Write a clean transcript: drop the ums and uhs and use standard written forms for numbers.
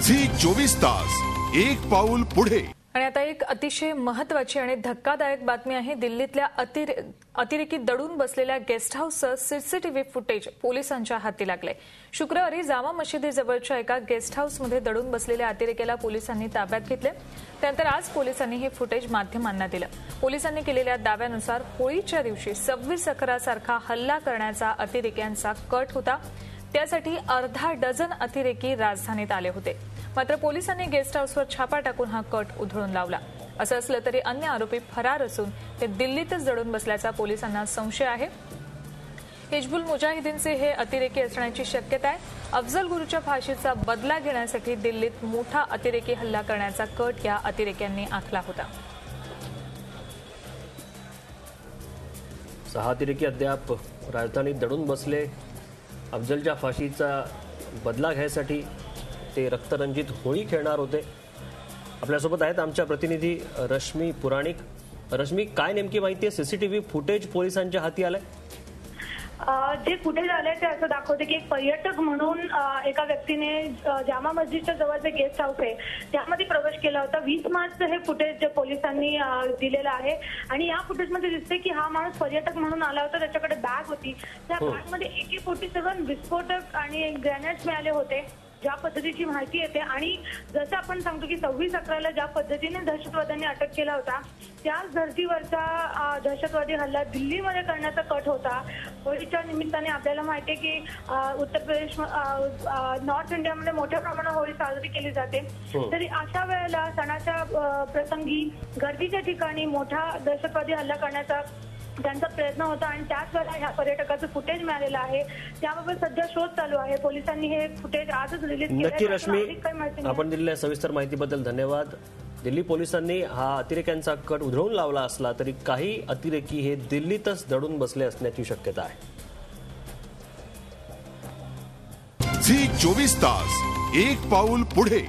Zee 24 तास एक पाऊल पुढे। आणि आता एक अतिशय महत्त्वाची आणि धक्कादायक बातमी आहे। दिल्लीतल्या अतिरेकी दडून बसलेल्या गेस्ट हाऊसचं सीसीटीव्ही फुटेज पोलिसांच्या हाती लागले। शुक्रवारी जामा मशिदीजवळच्या एका गेस्ट हाऊसमध्ये दडून बसलेल्या अतिरेक्याला पोलिसांनी ताब्यात घेतले। त्यानंतर आज पोलिसांनी हे फुटेज माध्यमांना दिलं। पोलिसांनी केलेल्या दाव्यानुसार होळीच्या दिवशी 26/11 सारखा हल्ला करण्याचा अतिरेक्यांचा कट होता। त्यासाठी अर्धा डझन अतिरेकी राजधानीत आले होते। मात्र पोलिसांनी गेस्ट हाऊसवर छापा टाकून हा कट उधळून लावला। असं असलं तरी अन्य आरोपी फरार असून ते दिल्लीतच दडून बसल्याचा पोलिसांना संशय आहे। हिजबुल मुजाहिदीनचे हे अतिरेकी असण्याची शक्यता आहे। अफजल गुरुच्या फाशीचा बदला घेण्यासाठी दिल्लीत मोठा अतिरेकी हल्ला करण्याचा कट या अतिरेक्यांनी आखला होता। 6 अतिरेकी अद्याप राजधानीत दडून बसले। अफजलच्या फाशीचा बदला घ्यायसाठी ते रक्तरंजित होळी खेळणार होते। आपल्यासोबत आहेत आमच्या प्रतिनिधी रश्मी पुराणिक। रश्मी, काय नेमकी माहिती आहे? सीसीटीव्ही फुटेज पोलिसांच्या हाती आलंय। जे फुटेज आले ते असं दाखवते की एक पर्यटक म्हणून एका व्यक्तीने जामा मस्जिदच्या जवळचे गेस्ट हाऊस आहे त्यामध्ये प्रवेश केला होता। 20 मार्चचं हे फुटेज पोलिसांनी दिलेलं आहे आणि या फुटेजमध्ये दिसते की हा माणूस पर्यटक म्हणून आला होता। त्याच्याकडे बॅग होती, त्या बॅगमध्ये AK-47 विस्फोटक आणि ग्रेनेड्स मिळाले होते, ज्या पद्धतीची माहिती येते। आणि जसं आपण सांगतो की 26/11ला ज्या पद्धतीने दहशतवाद्यांनी अटक केला होता त्याच धर्तीवरचा दहशतवादी हल्ला दिल्लीमध्ये करण्याचा कट होता। होळीच्या निमित्ताने आपल्याला माहिती आहे की उत्तर प्रदेश नॉर्थ इंडियामध्ये मोठ्या प्रमाणात होळी साजरी केली जाते। तरी अशा वेळेला सणाच्या प्रसंगी गर्दीच्या ठिकाणी मोठा दहशतवादी हल्ला करण्याचा त्यांचा प्रयत्न होता आणि त्याच वेळेला ह्या पर्यटकाचं फुटेज मिळालेलं आहे। त्याबाबत सध्या शोध चालू आहे। पोलिसांनी हे फुटेज आजच रिलीज केले। नक्की रश्मी, आपण दिलेल्या सविस्तर माहितीबद्दल धन्यवाद। दिल्ली पोलिसांनी हा अतिरेक्यांचा कट उधळून लावला असला तरी काही अतिरेकी हे दिल्लीतच दडून बसले असण्याची शक्यता आहे। झी 24 तास एक पाऊल पुढे।